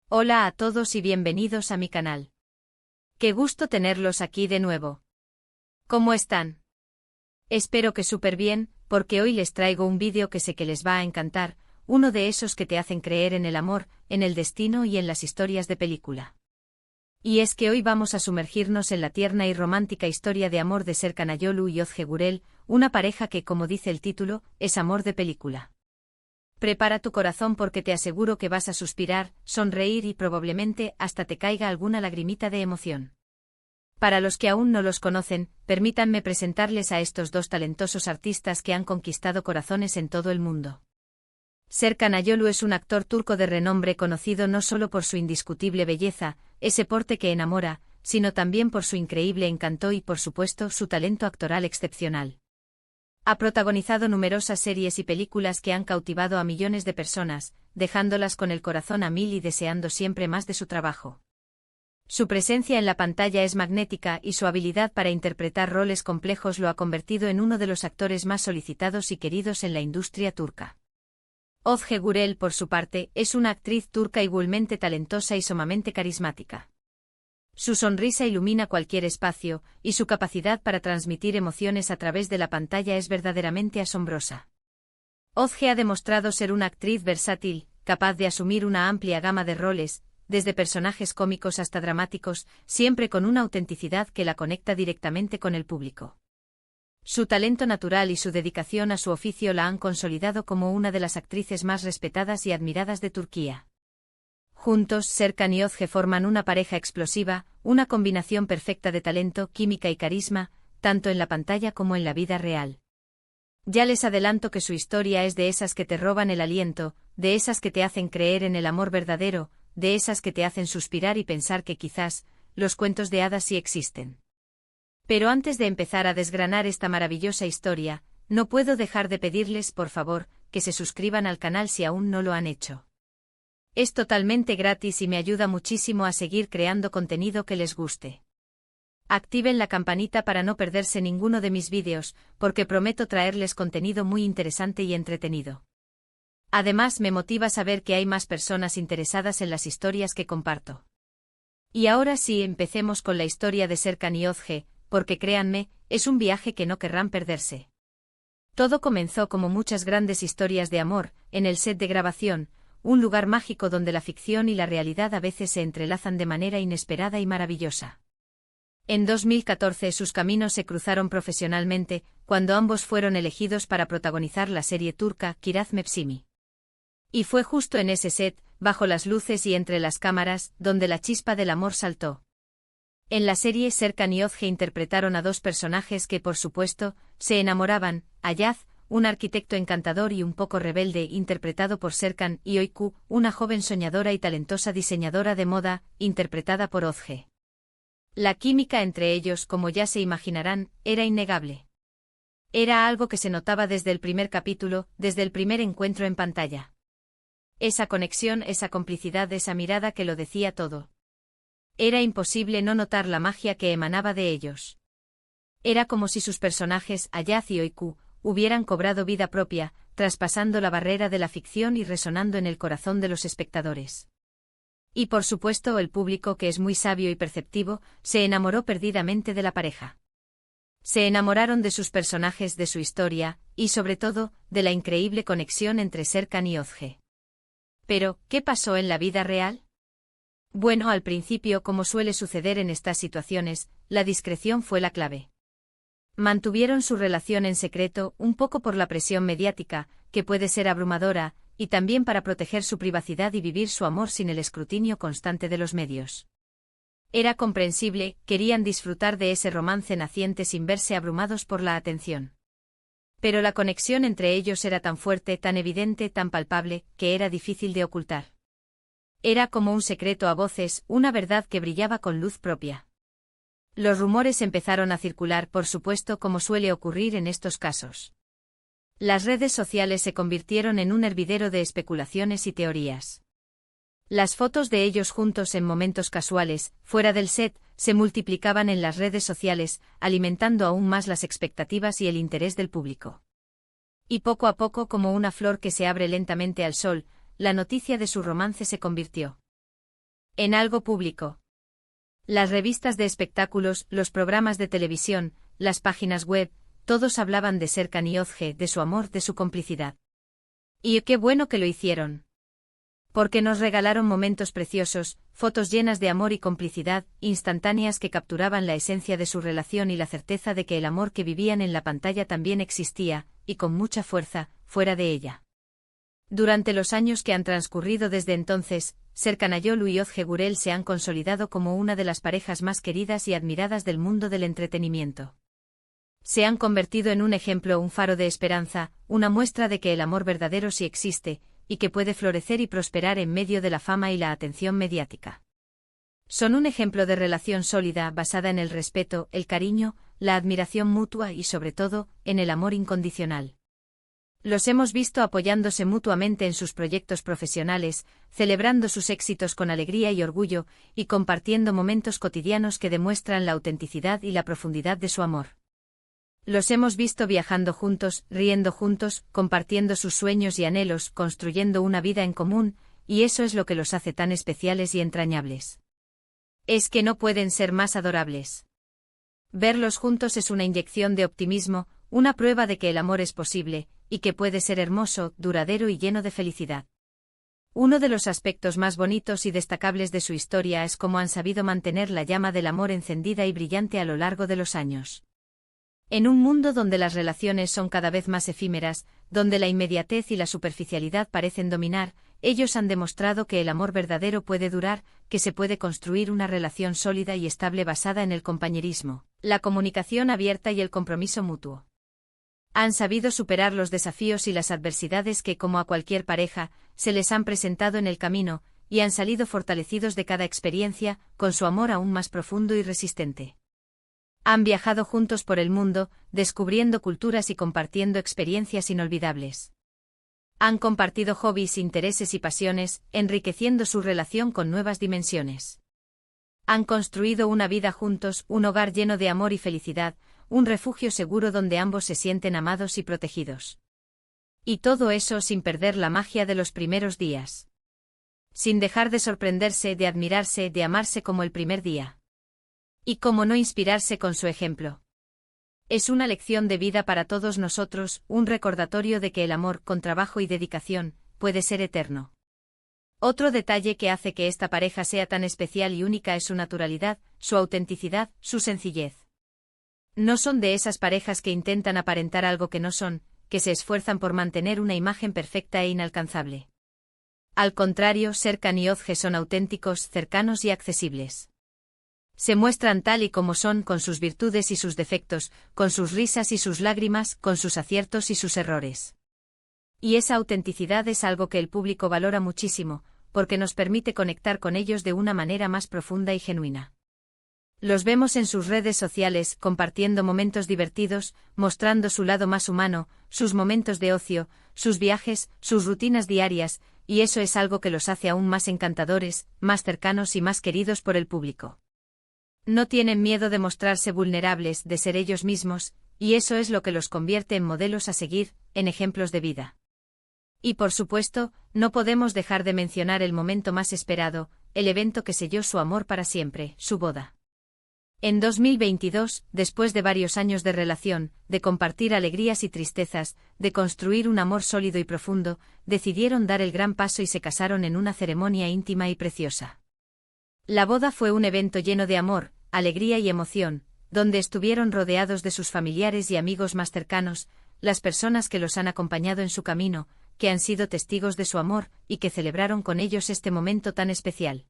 Hola a todos y bienvenidos a mi canal. Qué gusto tenerlos aquí de nuevo. ¿Cómo están? Espero que súper bien, porque hoy les traigo un vídeo que sé que les va a encantar, uno de esos que te hacen creer en el amor, en el destino y en las historias de película. Y es que hoy vamos a sumergirnos en la tierna y romántica historia de amor de Serkan Ayolu y Ozge Gürel, una pareja que, como dice el título, es amor de película. Prepara tu corazón porque te aseguro que vas a suspirar, sonreír y probablemente hasta te caiga alguna lagrimita de emoción. Para los que aún no los conocen, permítanme presentarles a estos dos talentosos artistas que han conquistado corazones en todo el mundo. Serkan Ayolu es un actor turco de renombre conocido no solo por su indiscutible belleza, ese porte que enamora, sino también por su increíble encanto y por supuesto su talento actoral excepcional. Ha protagonizado numerosas series y películas que han cautivado a millones de personas, dejándolas con el corazón a mil y deseando siempre más de su trabajo. Su presencia en la pantalla es magnética y su habilidad para interpretar roles complejos lo ha convertido en uno de los actores más solicitados y queridos en la industria turca. Ozge Gürel, por su parte, es una actriz turca igualmente talentosa y sumamente carismática. Su sonrisa ilumina cualquier espacio, y su capacidad para transmitir emociones a través de la pantalla es verdaderamente asombrosa. Ozge ha demostrado ser una actriz versátil, capaz de asumir una amplia gama de roles, desde personajes cómicos hasta dramáticos, siempre con una autenticidad que la conecta directamente con el público. Su talento natural y su dedicación a su oficio la han consolidado como una de las actrices más respetadas y admiradas de Turquía. Juntos, Serkan y Ozge forman una pareja explosiva, una combinación perfecta de talento, química y carisma, tanto en la pantalla como en la vida real. Ya les adelanto que su historia es de esas que te roban el aliento, de esas que te hacen creer en el amor verdadero, de esas que te hacen suspirar y pensar que quizás, los cuentos de hadas sí existen. Pero antes de empezar a desgranar esta maravillosa historia, no puedo dejar de pedirles, por favor, que se suscriban al canal si aún no lo han hecho. Es totalmente gratis y me ayuda muchísimo a seguir creando contenido que les guste. Activen la campanita para no perderse ninguno de mis vídeos, porque prometo traerles contenido muy interesante y entretenido. Además, me motiva saber que hay más personas interesadas en las historias que comparto. Y ahora sí, empecemos con la historia de Serkan y Ozge, porque créanme, es un viaje que no querrán perderse. Todo comenzó como muchas grandes historias de amor, en el set de grabación, un lugar mágico donde la ficción y la realidad a veces se entrelazan de manera inesperada y maravillosa. En 2014 sus caminos se cruzaron profesionalmente, cuando ambos fueron elegidos para protagonizar la serie turca Kiraz Mevsimi. Y fue justo en ese set, bajo las luces y entre las cámaras, donde la chispa del amor saltó. En la serie Serkan y Ozge interpretaron a dos personajes que por supuesto, se enamoraban, Ayaz, un arquitecto encantador y un poco rebelde interpretado por Serkan y Öykü, una joven soñadora y talentosa diseñadora de moda, interpretada por Ozge. La química entre ellos, como ya se imaginarán, era innegable. Era algo que se notaba desde el primer capítulo, desde el primer encuentro en pantalla. Esa conexión, esa complicidad, esa mirada que lo decía todo. Era imposible no notar la magia que emanaba de ellos. Era como si sus personajes, Ayaz y Öykü, hubieran cobrado vida propia, traspasando la barrera de la ficción y resonando en el corazón de los espectadores. Y por supuesto el público, que es muy sabio y perceptivo, se enamoró perdidamente de la pareja. Se enamoraron de sus personajes, de su historia, y sobre todo, de la increíble conexión entre Serkan y Ozge. Pero, ¿qué pasó en la vida real? Bueno, al principio, como suele suceder en estas situaciones, la discreción fue la clave. Mantuvieron su relación en secreto, un poco por la presión mediática, que puede ser abrumadora, y también para proteger su privacidad y vivir su amor sin el escrutinio constante de los medios. Era comprensible, querían disfrutar de ese romance naciente sin verse abrumados por la atención. Pero la conexión entre ellos era tan fuerte, tan evidente, tan palpable, que era difícil de ocultar. Era como un secreto a voces, una verdad que brillaba con luz propia. Los rumores empezaron a circular, por supuesto, como suele ocurrir en estos casos. Las redes sociales se convirtieron en un hervidero de especulaciones y teorías. Las fotos de ellos juntos en momentos casuales, fuera del set, se multiplicaban en las redes sociales, alimentando aún más las expectativas y el interés del público. Y poco a poco, como una flor que se abre lentamente al sol, la noticia de su romance se convirtió En algo público. Las revistas de espectáculos, los programas de televisión, las páginas web, todos hablaban de Serkan y Özge, de su amor, de su complicidad. Y qué bueno que lo hicieron. Porque nos regalaron momentos preciosos, fotos llenas de amor y complicidad, instantáneas que capturaban la esencia de su relación y la certeza de que el amor que vivían en la pantalla también existía, y con mucha fuerza, fuera de ella. Durante los años que han transcurrido desde entonces, Serkan Ayolu y Özge Gürel se han consolidado como una de las parejas más queridas y admiradas del mundo del entretenimiento. Se han convertido en un ejemplo, un faro de esperanza, una muestra de que el amor verdadero sí existe, y que puede florecer y prosperar en medio de la fama y la atención mediática. Son un ejemplo de relación sólida basada en el respeto, el cariño, la admiración mutua y sobre todo, en el amor incondicional. Los hemos visto apoyándose mutuamente en sus proyectos profesionales, celebrando sus éxitos con alegría y orgullo, y compartiendo momentos cotidianos que demuestran la autenticidad y la profundidad de su amor. Los hemos visto viajando juntos, riendo juntos, compartiendo sus sueños y anhelos, construyendo una vida en común, y eso es lo que los hace tan especiales y entrañables. Es que no pueden ser más adorables. Verlos juntos es una inyección de optimismo, una prueba de que el amor es posible, y que puede ser hermoso, duradero y lleno de felicidad. Uno de los aspectos más bonitos y destacables de su historia es cómo han sabido mantener la llama del amor encendida y brillante a lo largo de los años. En un mundo donde las relaciones son cada vez más efímeras, donde la inmediatez y la superficialidad parecen dominar, ellos han demostrado que el amor verdadero puede durar, que se puede construir una relación sólida y estable basada en el compañerismo, la comunicación abierta y el compromiso mutuo. Han sabido superar los desafíos y las adversidades que, como a cualquier pareja, se les han presentado en el camino, y han salido fortalecidos de cada experiencia, con su amor aún más profundo y resistente. Han viajado juntos por el mundo, descubriendo culturas y compartiendo experiencias inolvidables. Han compartido hobbies, intereses y pasiones, enriqueciendo su relación con nuevas dimensiones. Han construido una vida juntos, un hogar lleno de amor y felicidad, un refugio seguro donde ambos se sienten amados y protegidos. Y todo eso sin perder la magia de los primeros días. Sin dejar de sorprenderse, de admirarse, de amarse como el primer día. Y cómo no inspirarse con su ejemplo. Es una lección de vida para todos nosotros, un recordatorio de que el amor, con trabajo y dedicación, puede ser eterno. Otro detalle que hace que esta pareja sea tan especial y única es su naturalidad, su autenticidad, su sencillez. No son de esas parejas que intentan aparentar algo que no son, que se esfuerzan por mantener una imagen perfecta e inalcanzable. Al contrario, Serkan y Özge son auténticos, cercanos y accesibles. Se muestran tal y como son, con sus virtudes y sus defectos, con sus risas y sus lágrimas, con sus aciertos y sus errores. Y esa autenticidad es algo que el público valora muchísimo, porque nos permite conectar con ellos de una manera más profunda y genuina. Los vemos en sus redes sociales, compartiendo momentos divertidos, mostrando su lado más humano, sus momentos de ocio, sus viajes, sus rutinas diarias, y eso es algo que los hace aún más encantadores, más cercanos y más queridos por el público. No tienen miedo de mostrarse vulnerables, de ser ellos mismos, y eso es lo que los convierte en modelos a seguir, en ejemplos de vida. Y por supuesto, no podemos dejar de mencionar el momento más esperado, el evento que selló su amor para siempre, su boda. En 2022, después de varios años de relación, de compartir alegrías y tristezas, de construir un amor sólido y profundo, decidieron dar el gran paso y se casaron en una ceremonia íntima y preciosa. La boda fue un evento lleno de amor, alegría y emoción, donde estuvieron rodeados de sus familiares y amigos más cercanos, las personas que los han acompañado en su camino, que han sido testigos de su amor, y que celebraron con ellos este momento tan especial.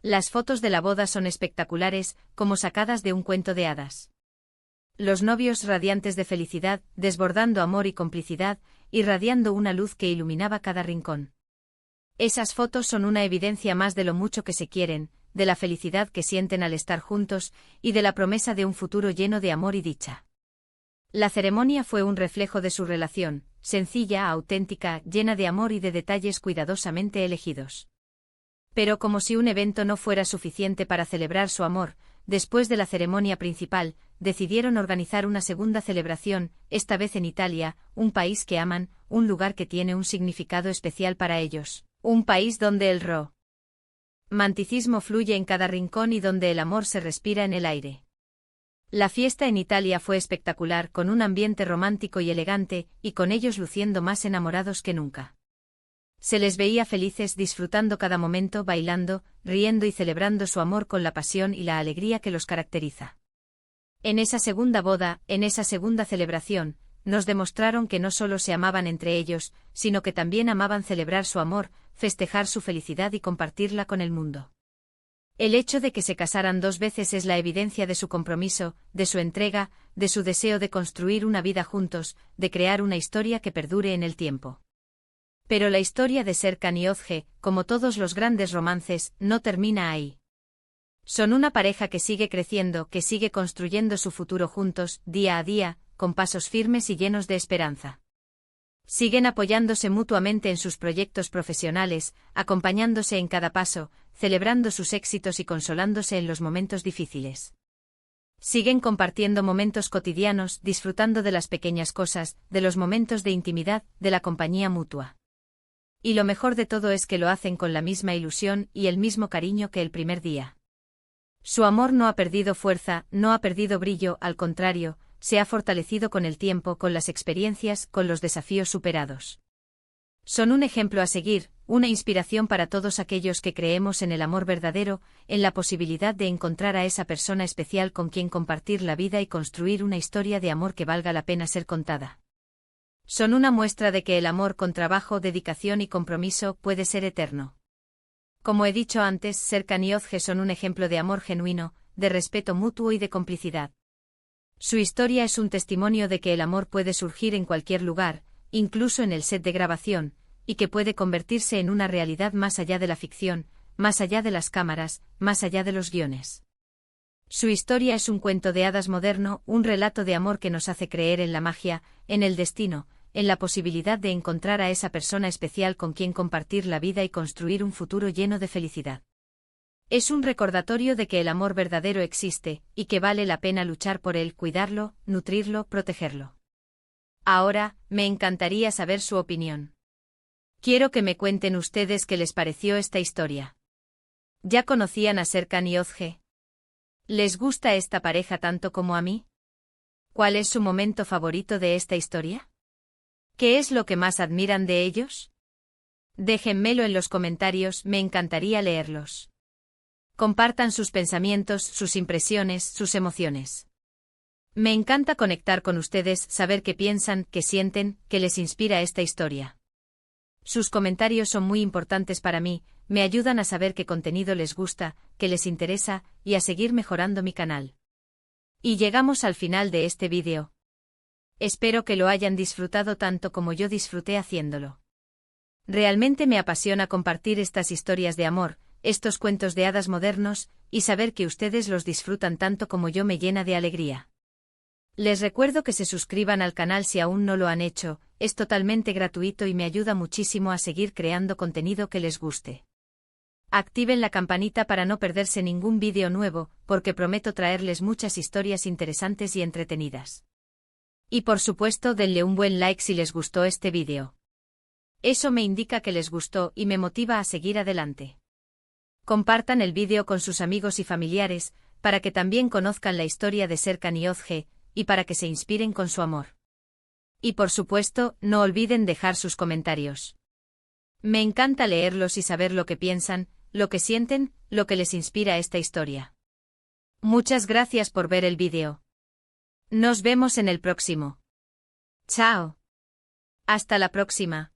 Las fotos de la boda son espectaculares, como sacadas de un cuento de hadas. Los novios radiantes de felicidad, desbordando amor y complicidad, irradiando una luz que iluminaba cada rincón. Esas fotos son una evidencia más de lo mucho que se quieren, de la felicidad que sienten al estar juntos, y de la promesa de un futuro lleno de amor y dicha. La ceremonia fue un reflejo de su relación, sencilla, auténtica, llena de amor y de detalles cuidadosamente elegidos. Pero como si un evento no fuera suficiente para celebrar su amor, después de la ceremonia principal, decidieron organizar una segunda celebración, esta vez en Italia, un país que aman, un lugar que tiene un significado especial para ellos, un país donde el Manticismo fluye en cada rincón y donde el amor se respira en el aire. La fiesta en Italia fue espectacular, con un ambiente romántico y elegante, y con ellos luciendo más enamorados que nunca. Se les veía felices, disfrutando cada momento, bailando, riendo y celebrando su amor con la pasión y la alegría que los caracteriza. En esa segunda boda, en esa segunda celebración, nos demostraron que no solo se amaban entre ellos, sino que también amaban celebrar su amor, festejar su felicidad y compartirla con el mundo. El hecho de que se casaran 2 veces es la evidencia de su compromiso, de su entrega, de su deseo de construir una vida juntos, de crear una historia que perdure en el tiempo. Pero la historia de Serkan y Özge, como todos los grandes romances, no termina ahí. Son una pareja que sigue creciendo, que sigue construyendo su futuro juntos, día a día, con pasos firmes y llenos de esperanza. Siguen apoyándose mutuamente en sus proyectos profesionales, acompañándose en cada paso, celebrando sus éxitos y consolándose en los momentos difíciles. Siguen compartiendo momentos cotidianos, disfrutando de las pequeñas cosas, de los momentos de intimidad, de la compañía mutua. Y lo mejor de todo es que lo hacen con la misma ilusión y el mismo cariño que el primer día. Su amor no ha perdido fuerza, no ha perdido brillo, al contrario, se ha fortalecido con el tiempo, con las experiencias, con los desafíos superados. Son un ejemplo a seguir, una inspiración para todos aquellos que creemos en el amor verdadero, en la posibilidad de encontrar a esa persona especial con quien compartir la vida y construir una historia de amor que valga la pena ser contada. Son una muestra de que el amor con trabajo, dedicación y compromiso puede ser eterno. Como he dicho antes, Serkan y Özge son un ejemplo de amor genuino, de respeto mutuo y de complicidad. Su historia es un testimonio de que el amor puede surgir en cualquier lugar, incluso en el set de grabación, y que puede convertirse en una realidad más allá de la ficción, más allá de las cámaras, más allá de los guiones. Su historia es un cuento de hadas moderno, un relato de amor que nos hace creer en la magia, en el destino, en la posibilidad de encontrar a esa persona especial con quien compartir la vida y construir un futuro lleno de felicidad. Es un recordatorio de que el amor verdadero existe, y que vale la pena luchar por él, cuidarlo, nutrirlo, protegerlo. Ahora, me encantaría saber su opinión. Quiero que me cuenten ustedes qué les pareció esta historia. ¿Ya conocían a Serkan y Özge? ¿Les gusta esta pareja tanto como a mí? ¿Cuál es su momento favorito de esta historia? ¿Qué es lo que más admiran de ellos? Déjenmelo en los comentarios, me encantaría leerlos. Compartan sus pensamientos, sus impresiones, sus emociones. Me encanta conectar con ustedes, saber qué piensan, qué sienten, qué les inspira esta historia. Sus comentarios son muy importantes para mí, me ayudan a saber qué contenido les gusta, qué les interesa, y a seguir mejorando mi canal. Y llegamos al final de este vídeo. Espero que lo hayan disfrutado tanto como yo disfruté haciéndolo. Realmente me apasiona compartir estas historias de amor, estos cuentos de hadas modernos, y saber que ustedes los disfrutan tanto como yo me llena de alegría. Les recuerdo que se suscriban al canal si aún no lo han hecho, es totalmente gratuito y me ayuda muchísimo a seguir creando contenido que les guste. Activen la campanita para no perderse ningún vídeo nuevo, porque prometo traerles muchas historias interesantes y entretenidas. Y por supuesto denle un buen like si les gustó este vídeo. Eso me indica que les gustó y me motiva a seguir adelante. Compartan el vídeo con sus amigos y familiares, para que también conozcan la historia de Serkan y Özge, y para que se inspiren con su amor. Y por supuesto, no olviden dejar sus comentarios. Me encanta leerlos y saber lo que piensan, lo que sienten, lo que les inspira esta historia. Muchas gracias por ver el vídeo. Nos vemos en el próximo. Chao. Hasta la próxima.